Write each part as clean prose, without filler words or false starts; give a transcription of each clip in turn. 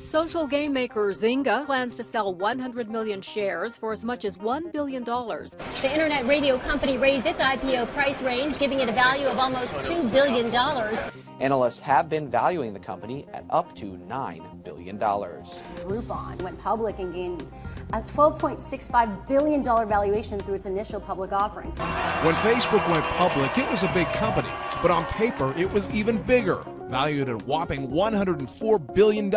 Social game maker Zynga plans to sell 100 million shares for as much as $1 billion. The internet radio company raised its IPO price range, giving it a value of almost $2 billion. Analysts have been valuing the company at up to $9 billion. Rippln went public and gained a $12.65 billion valuation through its initial public offering. When Facebook went public, it was a big company, but on paper, it was even bigger, valued at a whopping $104 billion.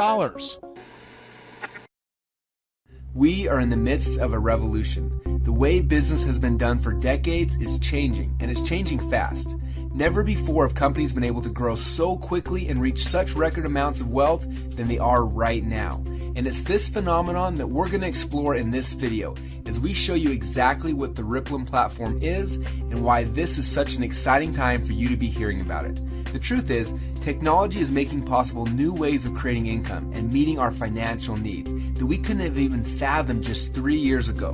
We are in the midst of a revolution. The way business has been done for decades is changing, and it's changing fast. Never before have companies been able to grow so quickly and reach such record amounts of wealth than they are right now. And it's this phenomenon that we're going to explore in this video as we show you exactly what the Rippln platform is and why this is such an exciting time for you to be hearing about it. The truth is, technology is making possible new ways of creating income and meeting our financial needs that we couldn't have even fathomed just 3 years ago.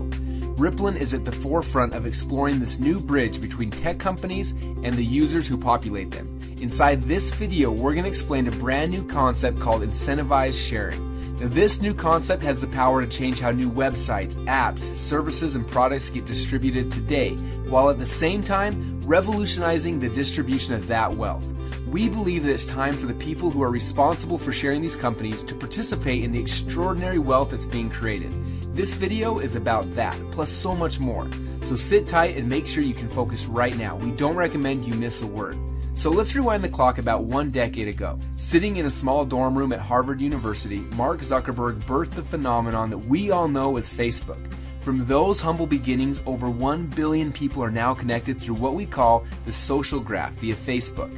Rippln is at the forefront of exploring this new bridge between tech companies and the users who populate them. Inside this video, we're going to explain a brand new concept called incentivized sharing. Now, this new concept has the power to change how new websites, apps, services, and products get distributed today, while at the same time revolutionizing the distribution of that wealth. We believe that it's time for the people who are responsible for sharing these companies to participate in the extraordinary wealth that's being created. This video is about that, plus so much more. So sit tight and make sure you can focus right now. We don't recommend you miss a word. So let's rewind the clock about 1 decade ago. Sitting in a small dorm room at Harvard University, Mark Zuckerberg birthed the phenomenon that we all know as Facebook. From those humble beginnings, over 1 billion people are now connected through what we call the social graph via Facebook.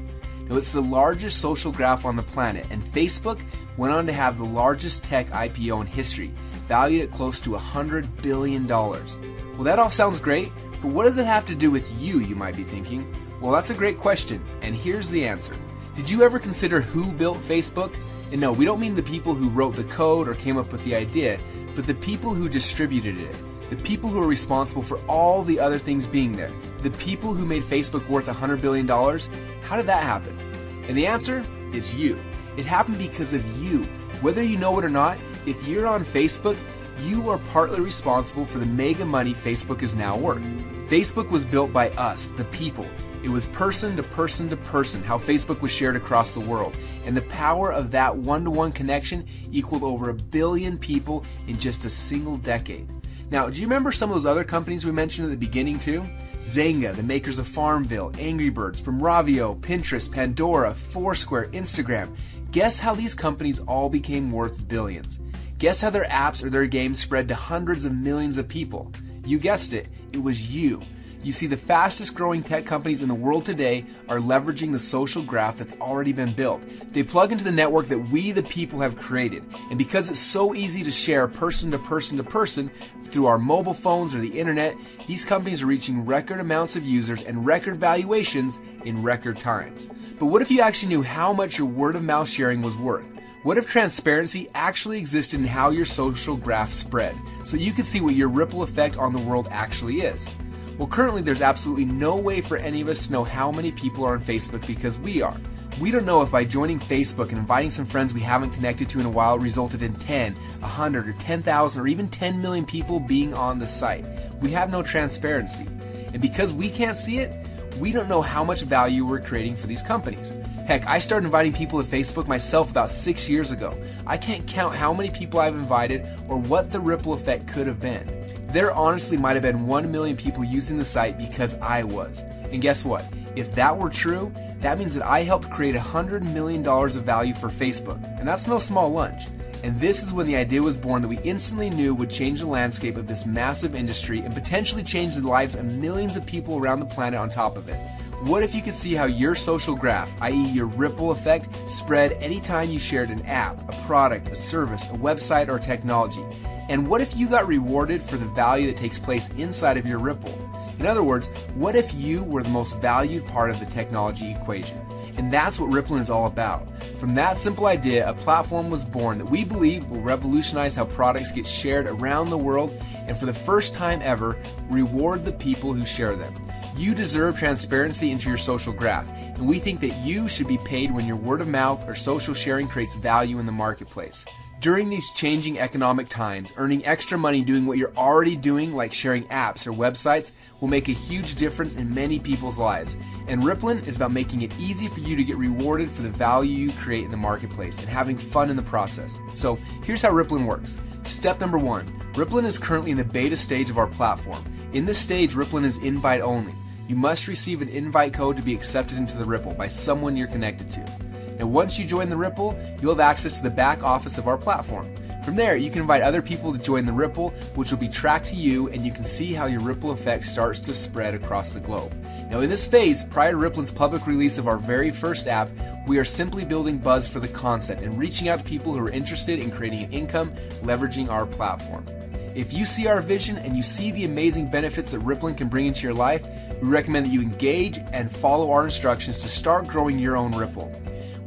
Now, it's the largest social graph on the planet, and Facebook went on to have the largest tech IPO in history, valued at close to $100 billion. Well, that all sounds great, but what does it have to do with you might be thinking? Well, that's a great question, and here's the answer. Did you ever consider who built Facebook? And no, we don't mean the people who wrote the code or came up with the idea, but the people who distributed it. The people who are responsible for all the other things being there. The people who made Facebook worth $100 billion. How did that happen? And the answer is you. It happened because of you. Whether you know it or not, if you're on Facebook, you are partly responsible for the mega money Facebook is now worth. Facebook was built by us, the people. It was person to person to person, how Facebook was shared across the world. And the power of that one-to-one connection equaled over 1 billion people in just a single decade. Now, do you remember some of those other companies we mentioned at the beginning too? Zynga, the makers of Farmville, Angry Birds, from Ravio, Pinterest, Pandora, Foursquare, Instagram. Guess how these companies all became worth billions? Guess how their apps or their games spread to hundreds of millions of people? You guessed it, it was you. You see, the fastest growing tech companies in the world today are leveraging the social graph that's already been built. They plug into the network that we, the people, have created. And because it's so easy to share person to person to person through our mobile phones or the internet, these companies are reaching record amounts of users and record valuations in record times. But what if you actually knew how much your word of mouth sharing was worth? What if transparency actually existed in how your social graph spread, so you could see what your ripple effect on the world actually is? Well, currently there's absolutely no way for any of us to know how many people are on Facebook because we are. We don't know if by joining Facebook and inviting some friends we haven't connected to in a while resulted in 10, 100, or 10,000, or even 10 million people being on the site. We have no transparency. And because we can't see it, we don't know how much value we're creating for these companies. Heck, I started inviting people to Facebook myself about 6 years ago. I can't count how many people I've invited or what the ripple effect could have been. There honestly might have been 1 million people using the site because I was. And guess what? If that were true, that means that I helped create $100 million of value for Facebook. And that's no small lunch. And this is when the idea was born that we instantly knew would change the landscape of this massive industry and potentially change the lives of millions of people around the planet on top of it. What if you could see how your social graph, i.e. your ripple effect, spread anytime you shared an app, a product, a service, a website, or technology? And what if you got rewarded for the value that takes place inside of your ripple? In other words, what if you were the most valued part of the technology equation? And that's what Rippln is all about. From that simple idea, a platform was born that we believe will revolutionize how products get shared around the world and for the first time ever, reward the people who share them. You deserve transparency into your social graph, and we think that you should be paid when your word of mouth or social sharing creates value in the marketplace. During these changing economic times, earning extra money doing what you're already doing, like sharing apps or websites, will make a huge difference in many people's lives. And Rippln is about making it easy for you to get rewarded for the value you create in the marketplace and having fun in the process. So here's how Rippln works. Step number 1, Rippln is currently in the beta stage of our platform. In this stage, Rippln is invite only. You must receive an invite code to be accepted into the Ripple by someone you're connected to. Now once you join the Ripple, you'll have access to the back office of our platform. From there, you can invite other people to join the Ripple, which will be tracked to you, and you can see how your ripple effect starts to spread across the globe. Now in this phase, prior to Rippln's public release of our very first app, we are simply building buzz for the concept and reaching out to people who are interested in creating an income leveraging our platform. If you see our vision and you see the amazing benefits that Rippln can bring into your life, we recommend that you engage and follow our instructions to start growing your own Ripple.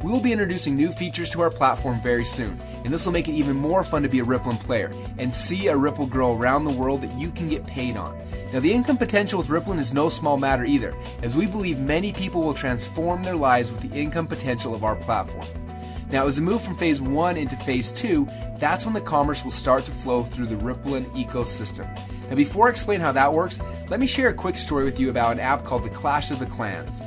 We will be introducing new features to our platform very soon, and this will make it even more fun to be a Rippln player and see a Ripple grow around the world that you can get paid on. Now the income potential with Rippln is no small matter either, as we believe many people will transform their lives with the income potential of our platform. Now as we move from phase 1 into phase 2, that's when the commerce will start to flow through the Rippln ecosystem. Now before I explain how that works, let me share a quick story with you about an app called the Clash of the Clans.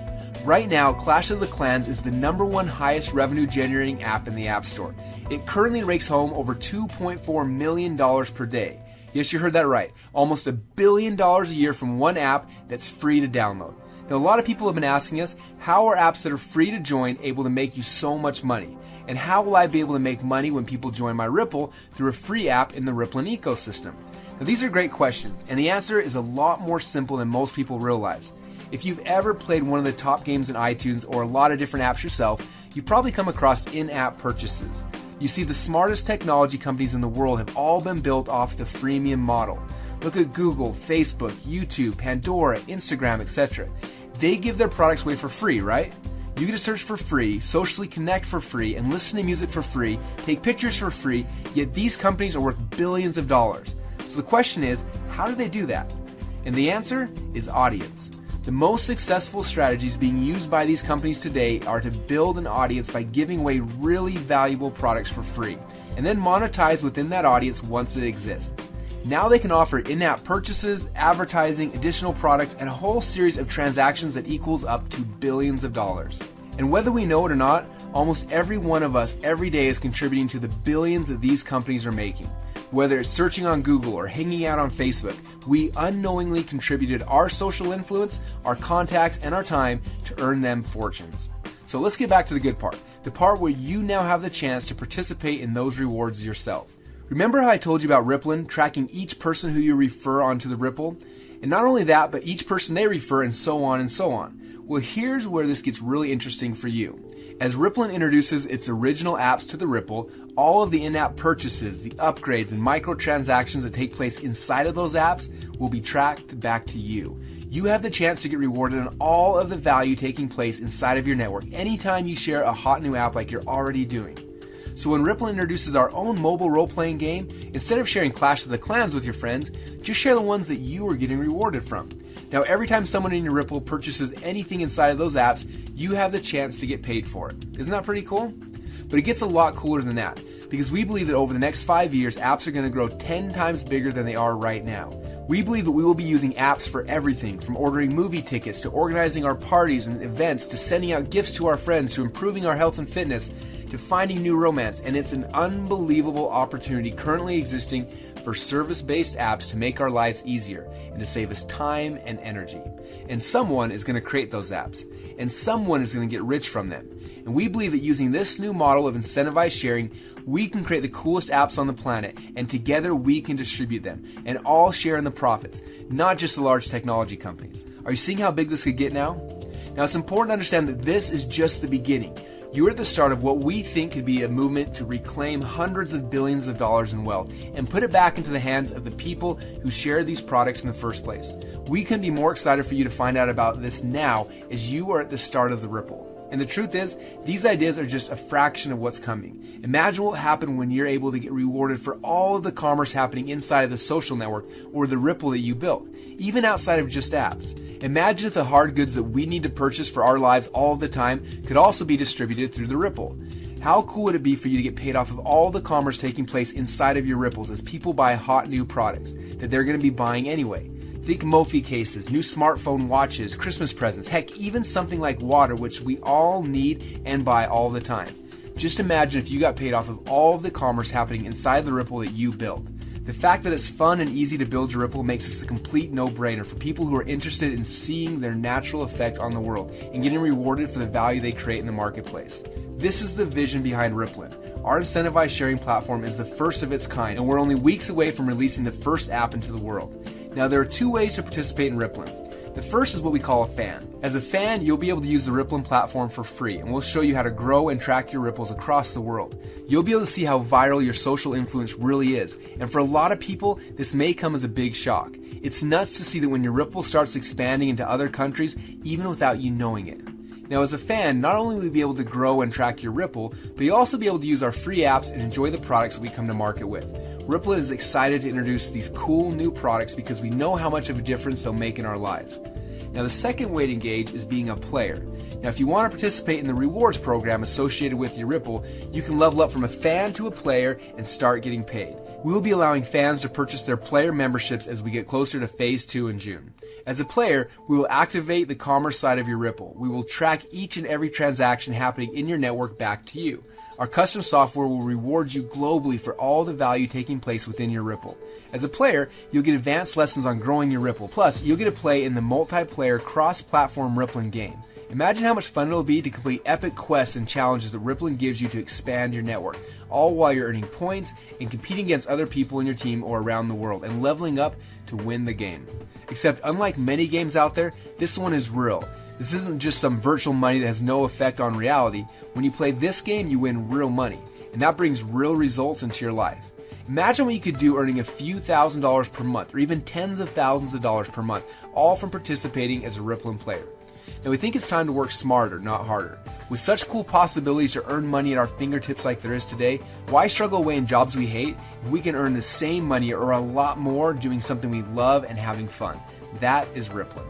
Right now, Clash of the Clans is the #1 highest revenue generating app in the App Store. It currently rakes home over $2.4 million per day. Yes, you heard that right. Almost $1 billion a year from one app that's free to download. Now, a lot of people have been asking us, how are apps that are free to join able to make you so much money? And how will I be able to make money when people join my Ripple through a free app in the Rippln ecosystem? Now, these are great questions, and the answer is a lot more simple than most people realize. If you've ever played one of the top games in iTunes or a lot of different apps yourself, you've probably come across in-app purchases. You see, the smartest technology companies in the world have all been built off the freemium model. Look at Google, Facebook, YouTube, Pandora, Instagram, etc. They give their products away for free, right? You get to search for free, socially connect for free, and listen to music for free, take pictures for free, yet these companies are worth billions of dollars. So the question is, how do they do that? And the answer is audience. The most successful strategies being used by these companies today are to build an audience by giving away really valuable products for free, and then monetize within that audience once it exists. Now they can offer in-app purchases, advertising, additional products, and a whole series of transactions that equals up to billions of dollars. And whether we know it or not, almost every one of us every day is contributing to the billions that these companies are making. Whether it's searching on Google or hanging out on Facebook, we unknowingly contributed our social influence, our contacts, and our time to earn them fortunes. So let's get back to the good part, the part where you now have the chance to participate in those rewards yourself. Remember how I told you about Rippln tracking each person who you refer onto the Ripple? And not only that, but each person they refer, and so on and so on. Well, here's where this gets really interesting for you. As Rippln introduces its original apps to the Ripple, all of the in-app purchases, the upgrades, and microtransactions that take place inside of those apps will be tracked back to you. You have the chance to get rewarded on all of the value taking place inside of your network anytime you share a hot new app like you're already doing. So when Rippln introduces our own mobile role-playing game, instead of sharing Clash of the Clans with your friends, just share the ones that you are getting rewarded from. Now, every time someone in your Ripple purchases anything inside of those apps, you have the chance to get paid for it. Isn't that pretty cool? But it gets a lot cooler than that, because we believe that over the next 5 years, apps are going to grow 10 times bigger than they are right now. We believe that we will be using apps for everything, from ordering movie tickets to organizing our parties and events to sending out gifts to our friends to improving our health and fitness to finding new romance. And it's an unbelievable opportunity currently existing for service-based apps to make our lives easier and to save us time and energy. And someone is going to create those apps, and someone is going to get rich from them. And we believe that using this new model of incentivized sharing, we can create the coolest apps on the planet, and together we can distribute them and all share in the profits, not just the large technology companies. Are you seeing how big this could get now? Now, it's important to understand that this is just the beginning. You're at the start of what we think could be a movement to reclaim hundreds of billions of dollars in wealth and put it back into the hands of the people who share these products in the first place. We couldn't be more excited for you to find out about this now, as you are at the start of the Ripple. And the truth is, these ideas are just a fraction of what's coming. Imagine what will happen when you're able to get rewarded for all of the commerce happening inside of the social network or the Ripple that you built, even outside of just apps. Imagine if the hard goods that we need to purchase for our lives all of the time could also be distributed through the Ripple. How cool would it be for you to get paid off of all the commerce taking place inside of your Ripples as people buy hot new products that they're going to be buying anyway? Think Mophie cases, new smartphone watches, Christmas presents, heck, even something like water, which we all need and buy all the time. Just imagine if you got paid off of all of the commerce happening inside the Ripple that you built. The fact that it's fun and easy to build your Ripple makes this a complete no-brainer for people who are interested in seeing their natural effect on the world and getting rewarded for the value they create in the marketplace. This is the vision behind Rippln. Our incentivized sharing platform is the first of its kind, and we're only weeks away from releasing the first app into the world. Now, there are two ways to participate in Rippln. The first is what we call a fan. As a fan, you'll be able to use the Rippln platform for free, and we'll show you how to grow and track your Ripples across the world. You'll be able to see how viral your social influence really is, and for a lot of people, this may come as a big shock. It's nuts to see that when your Ripple starts expanding into other countries, even without you knowing it. Now, as a fan, not only will you be able to grow and track your Ripple, but you'll also be able to use our free apps and enjoy the products that we come to market with. Rippln is excited to introduce these cool new products because we know how much of a difference they'll make in our lives. Now, the second way to engage is being a player. Now, if you want to participate in the rewards program associated with your Ripple, you can level up from a fan to a player and start getting paid. We will be allowing fans to purchase their player memberships as we get closer to Phase 2 in June. As a player, we will activate the commerce side of your Ripple. We will track each and every transaction happening in your network back to you. Our custom software will reward you globally for all the value taking place within your Ripple. As a player, you'll get advanced lessons on growing your Ripple. Plus, you'll get to play in the multiplayer cross-platform Rippln game. Imagine how much fun it'll be to complete epic quests and challenges that Rippln gives you to expand your network, all while you're earning points and competing against other people in your team or around the world and leveling up to win the game. Except unlike many games out there, this one is real. This isn't just some virtual money that has no effect on reality. When you play this game, you win real money, and that brings real results into your life. Imagine what you could do earning a few $1,000s per month, or even tens of thousands of dollars per month, all from participating as a Rippln player. Now, we think it's time to work smarter, not harder. With such cool possibilities to earn money at our fingertips like there is today, why struggle away in jobs we hate if we can earn the same money or a lot more doing something we love and having fun? That is Rippln.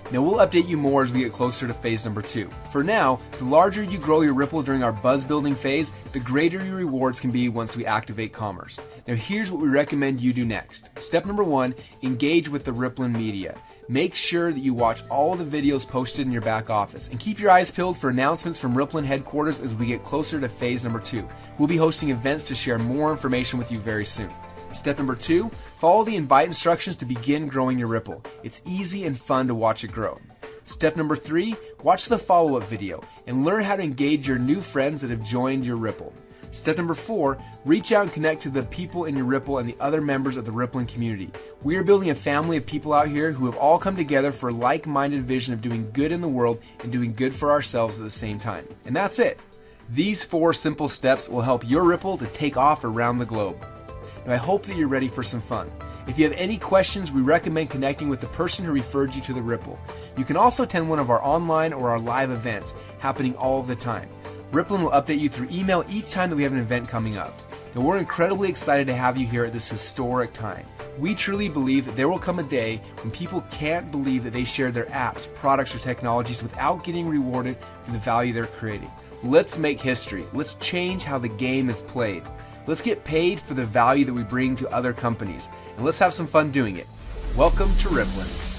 Now, we'll update you more as we get closer to phase number 2. For now, the larger you grow your Ripple during our buzz building phase, the greater your rewards can be once we activate commerce. Now, here's what we recommend you do next. Step number 1, engage with the Rippln media. Make sure that you watch all the videos posted in your back office and keep your eyes peeled for announcements from Rippln headquarters as we get closer to phase number 2. We'll be hosting events to share more information with you very soon. Step number 2, follow the invite instructions to begin growing your Ripple. It's easy and fun to watch it grow. Step number 3, watch the follow-up video and learn how to engage your new friends that have joined your Ripple. Step number 4, reach out and connect to the people in your Ripple and the other members of the Rippln community. We are building a family of people out here who have all come together for a like-minded vision of doing good in the world and doing good for ourselves at the same time. And that's it. These 4 simple steps will help your Ripple to take off around the globe. And I hope that you're ready for some fun. If you have any questions, we recommend connecting with the person who referred you to the Ripple. You can also attend one of our online or our live events happening all of the time. Rippln will update you through email each time that we have an event coming up. And we're incredibly excited to have you here at this historic time. We truly believe that there will come a day when people can't believe that they shared their apps, products, or technologies without getting rewarded for the value they're creating. Let's make history. Let's change how the game is played. Let's get paid for the value that we bring to other companies, and let's have some fun doing it. Welcome to Rippln.